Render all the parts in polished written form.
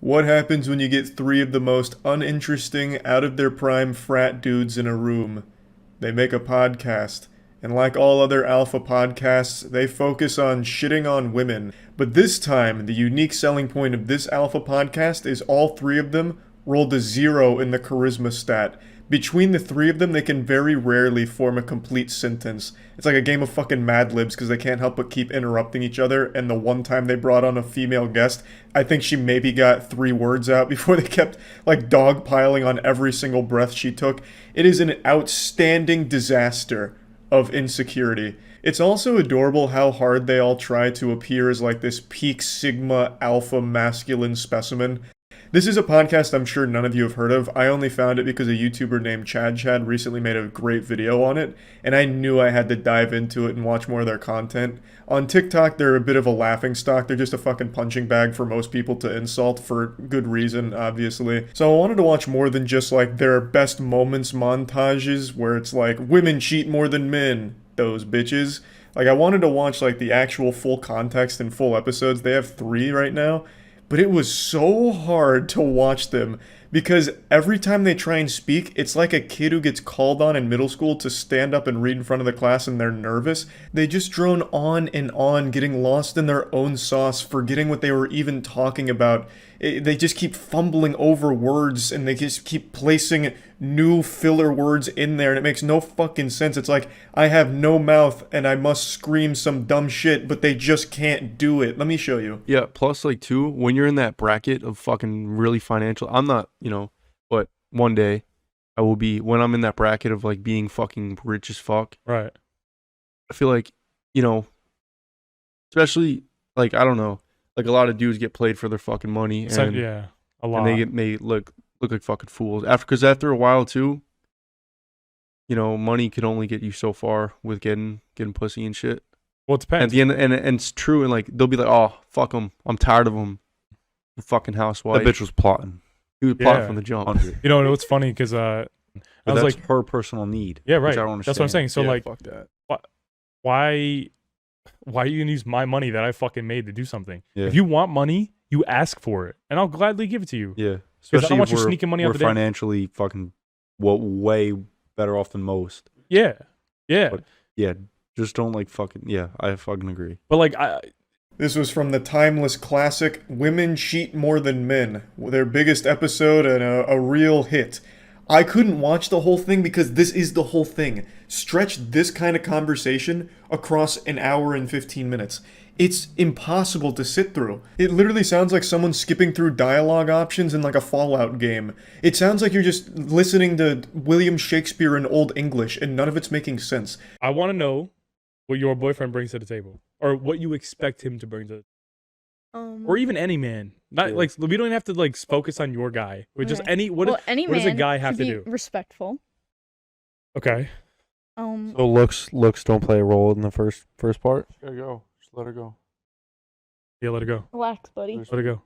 What happens when you get three of the most uninteresting, out of their prime frat dudes in a room? They make a podcast. And like all other alpha podcasts, they focus on shitting on women. But this time, the unique selling point of this alpha podcast is all three of them rolled a 0 in the charisma stat. Between the three of them, they can very rarely form a complete sentence. It's like a game of fucking Mad Libs because they can't help but keep interrupting each other. And the one time they brought on a female guest, I think she maybe got 3 words out before they kept like dogpiling on every single breath she took. It is an outstanding disaster of insecurity. It's also adorable how hard they all try to appear as like this peak sigma alpha masculine specimen. This is a podcast I'm sure none of you have heard of. I only found it because a YouTuber named Chad recently made a great video on it, and I knew I had to dive into it and watch more of their content. On TikTok, they're a bit of a laughingstock. They're just a fucking punching bag for most people to insult for good reason, obviously. So I wanted to watch more than just like their best moments montages where it's like, women cheat more than men, those bitches. Like I wanted to watch like the actual full context and full episodes. They have 3 right now. But it was so hard to watch them because every time they try and speak, it's like a kid who gets called on in middle school to stand up and read in front of the class and they're nervous. They just drone on and on, getting lost in their own sauce, forgetting what they were even talking about. They just keep fumbling over words and they just keep placing new filler words in there and it makes no fucking sense. It's like, I have no mouth and I must scream some dumb shit, but they just can't do it. Let me show you. Yeah, plus like too, when you're in that bracket of fucking really financial, I'm not, but one day I will be, when I'm in that bracket of like being fucking rich as fuck. Right. I feel like, especially like, I don't know, like a lot of dudes get played for their fucking money and Yeah, a lot. and they get made look like fucking fools. Because after a while too, money can only get you so far with getting pussy and shit. Well, it depends. At the end, and it's true, and like they'll be like, "Oh, fuck him, I'm tired of him." The fucking housewife. That bitch was plotting. He was plotting from the jump. It's funny because I was that's like, her personal need. yeah, right. Which I don't understand. That's what I'm saying. So Yeah, like, fuck that. why are you gonna use my money that I fucking made to do something? Yeah. If you want money, you ask for it, and I'll gladly give it to you. Yeah, Because I especially don't want if you sneaking money out we're the door. financially fucking way better off than most. Yeah, yeah. But, yeah, just don't like fucking. Yeah, I fucking agree. But like, This was from the timeless classic Women Cheat More Than Men, their biggest episode and a real hit. I couldn't watch the whole thing because this is the whole thing. Stretch this kind of conversation across an hour and 15 minutes. It's impossible to sit through. It literally sounds like someone skipping through dialogue options in like a Fallout game. It sounds like you're just listening to William Shakespeare in Old English and none of it's making sense. I want to know what your boyfriend brings to the table, or what you expect him to bring to, or even any man. Not like we don't even have to like focus on your guy. We just any what does a guy have to do? Respectful. Okay. So looks don't play a role in the first part. There you go. Just let her go. Yeah, let it go. Relax, buddy. Let it go.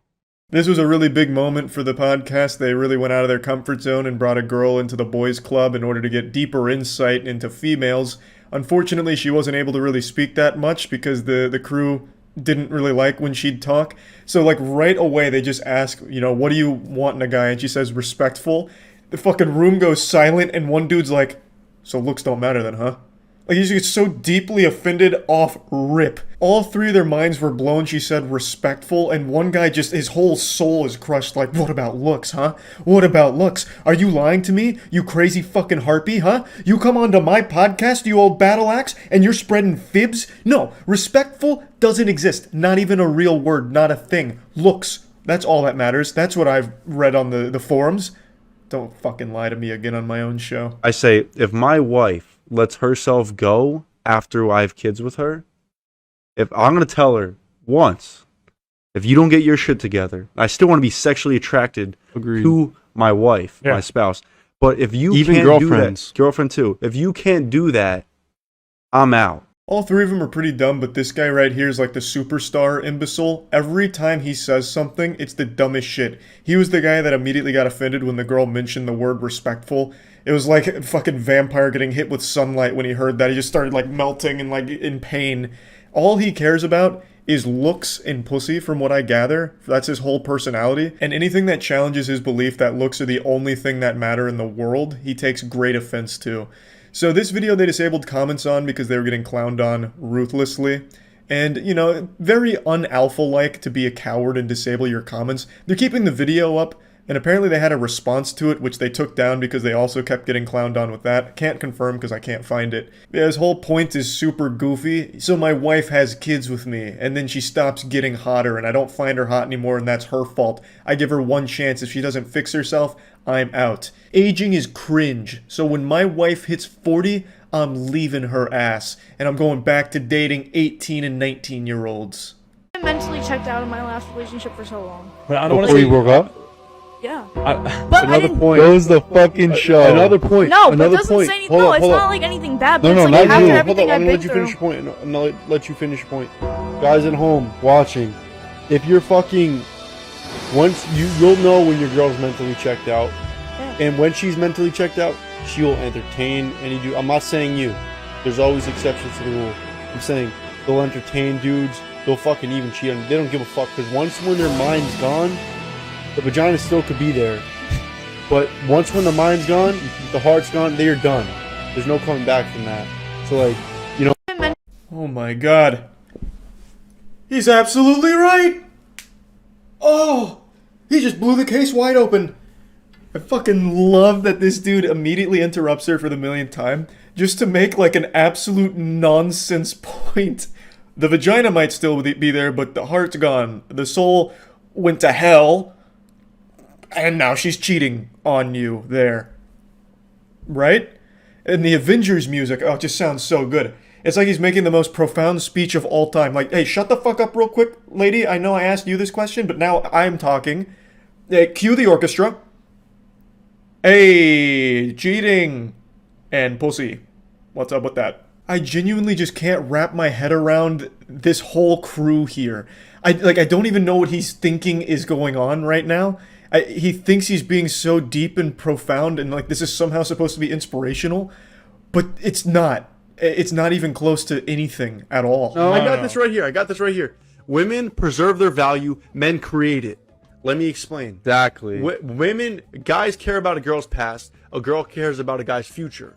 This was a really big moment for the podcast. They really went out of their comfort zone and brought a girl into the boys' club in order to get deeper insight into females. Unfortunately, she wasn't able to really speak that much because the crew didn't really like when she'd talk. So like right away they just ask, what do you want in a guy? And she says respectful. The fucking room goes silent and one dude's like, so looks don't matter then, huh? Like he gets so deeply offended off rip. All 3 of their minds were blown. She said respectful, and one guy just, his whole soul is crushed like, what about looks, huh? What about looks? Are you lying to me, you crazy fucking harpy, huh? You come onto my podcast, you old battle axe, and you're spreading fibs? No, respectful doesn't exist. Not even a real word, not a thing. Looks, that's all that matters. That's what I've read on the forums. Don't fucking lie to me again on my own show. I say, if my wife lets herself go after I have kids with her, if I'm going to tell her once, if you don't get your shit together, I still want to be sexually attracted to my wife, my spouse. But if you Even can't girlfriends. do that, girlfriend too, if you can't do that, I'm out. All 3 of them are pretty dumb, but this guy right here is like the superstar imbecile. Every time he says something, it's the dumbest shit. He was the guy that immediately got offended when the girl mentioned the word respectful. It was like a fucking vampire getting hit with sunlight when he heard that. He just started like melting and like in pain. All he cares about is looks and pussy, from what I gather. That's his whole personality. And anything that challenges his belief that looks are the only thing that matter in the world, he takes great offense to. So this video they disabled comments on because they were getting clowned on ruthlessly. And, you know, very un-alpha-like to be a coward and disable your comments. They're keeping the video up, and apparently they had a response to it, which they took down because they also kept getting clowned on with that. Can't confirm because I can't find it. Yeah, his whole point is super goofy. So my wife has kids with me, and then she stops getting hotter, and I don't find her hot anymore, and that's her fault. I give her one chance. If she doesn't fix herself, I'm out. Aging is cringe. So when my wife hits 40, I'm leaving her ass, and I'm going back to dating 18 and 19-year-olds. I mentally checked out of my last relationship for so long. But I don't want to Before say you broke up? Yeah. But another point. Goes the fucking show. Another point. No, another but it doesn't point. say anything. No, it's not like anything bad. But No, it's no, like not after you. Hold everything on, I've I'm gonna been let you through. finish your point. I'm gonna let you finish your point. Guys at home watching, if you're fucking, once you'll know when your girl's mentally checked out, and when she's mentally checked out, she will entertain any dude. I'm not saying you. There's always exceptions to the rule. I'm saying they'll entertain dudes. They'll fucking even cheat on them. They don't give a fuck because when their mind's gone, the vagina still could be there. But once when the mind's gone, the heart's gone, they are done. There's no coming back from that. So like, you know. Oh my god. He's absolutely right! Oh! He just blew the case wide open. I fucking love that this dude immediately interrupts her for the millionth time just to make like an absolute nonsense point. The vagina might still be there, but the heart's gone. The soul went to hell, and now she's cheating on you there. Right? And the Avengers music, oh, it just sounds so good. It's like he's making the most profound speech of all time. Like, hey, shut the fuck up real quick, lady. I know I asked you this question, but now I'm talking. Cue the orchestra. Hey, cheating and pussy. What's up with that? I genuinely just can't wrap my head around this whole crew here. I don't even know what he's thinking is going on right now. He thinks he's being so deep and profound and like this is somehow supposed to be inspirational, but it's not. It's not even close to anything at all. No, I got this right here. Women preserve their value, men create it. Let me explain. Exactly. Guys care about a girl's past. A girl cares about a guy's future.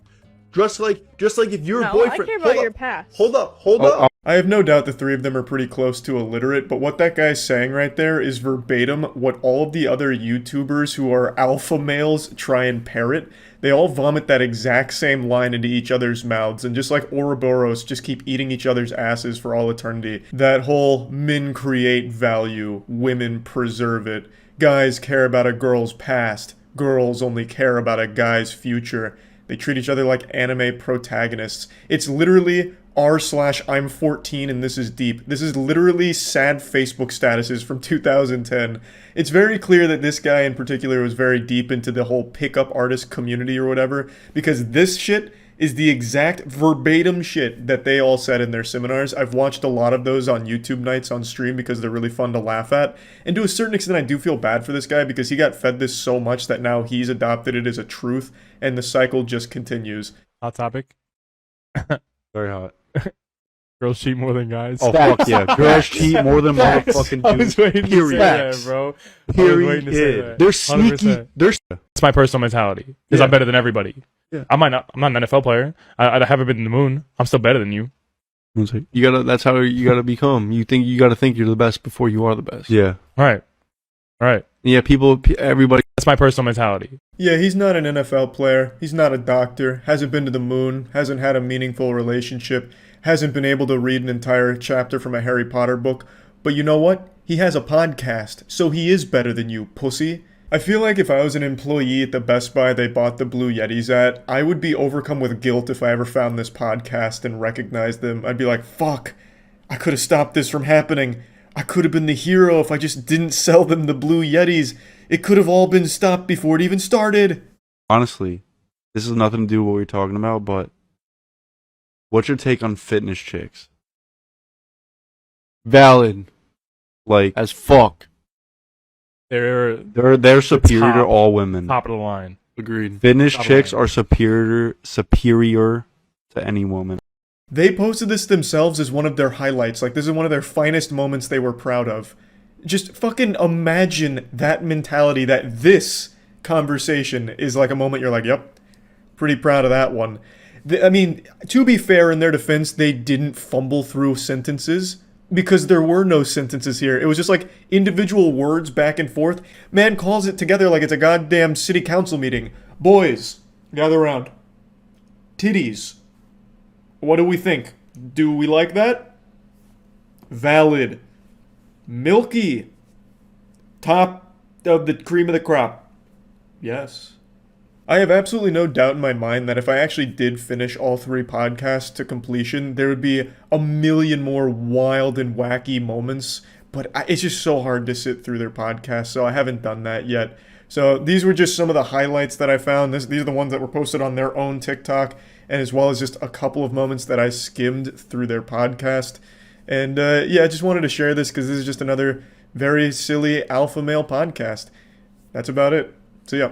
Just like if your boyfriend. I care about your past. Hold up. I have no doubt the three of them are pretty close to illiterate, but what that guy's saying right there is verbatim what all of the other YouTubers who are alpha males try and parrot. They all vomit that exact same line into each other's mouths, and just like Ouroboros, just keep eating each other's asses for all eternity. That whole men create value, women preserve it. Guys care about a girl's past, girls only care about a guy's future. They treat each other like anime protagonists. It's literally r/I'm 14 and this is deep. This is literally sad Facebook statuses from 2010. It's very clear that this guy in particular was very deep into the whole pickup artist community or whatever, because this shit is the exact verbatim shit that they all said in their seminars. I've watched a lot of those on YouTube nights on stream because they're really fun to laugh at. And to a certain extent, I do feel bad for this guy because he got fed this so much that now he's adopted it as a truth, and the cycle just continues. Hot topic. Very hot. Girls cheat more than guys. Oh fuck yeah! Girls cheat more than motherfucking I was dudes. waiting to say Period. that, bro. I was waiting to say Period. that. They're sneaky. 100%. It's It's my personal mentality because I'm better than everybody. Yeah. I'm not an NFL player. I haven't been to the moon. I'm still better than you. That's how you gotta become. You gotta think you're the best before you are the best. Yeah. Right. Yeah, everybody. That's my personal mentality. Yeah, he's not an NFL player. He's not a doctor. Hasn't been to the moon. Hasn't had a meaningful relationship. Hasn't been able to read an entire chapter from a Harry Potter book. But you know what? He has a podcast, so he is better than you, pussy. I feel like if I was an employee at the Best Buy they bought the Blue Yetis at, I would be overcome with guilt if I ever found this podcast and recognized them. I'd be like, fuck, I could have stopped this from happening. I could have been the hero if I just didn't sell them the Blue Yetis. It could have all been stopped before it even started. Honestly, this has nothing to do with what we're talking about, but what's your take on fitness chicks? Valid Like, as fuck. They're they're superior to top. all women. top of the line. Agreed. Fitness Top chicks line. are superior to any woman. They posted this themselves as one of their highlights. Like, this is one of their finest moments they were proud of. Just fucking imagine that mentality, that this conversation is like a moment you're like, yep, pretty proud of that one. I mean, to be fair, in their defense, they didn't fumble through sentences because there were no sentences here. It was just like individual words back and forth. Man calls it together like it's a goddamn city council meeting. Boys, gather around. Titties. What do we think? Do we like that? Valid. Milky. Top of the cream of the crop. Yes. I have absolutely no doubt in my mind that if I actually did finish all 3 podcasts to completion, there would be a million more wild and wacky moments, but it's just so hard to sit through their podcasts, so I haven't done that yet. So these were just some of the highlights that I found. These are the ones that were posted on their own TikTok, and as well as just a couple of moments that I skimmed through their podcast. And yeah, I just wanted to share this because this is just another very silly alpha male podcast. That's about it. See ya.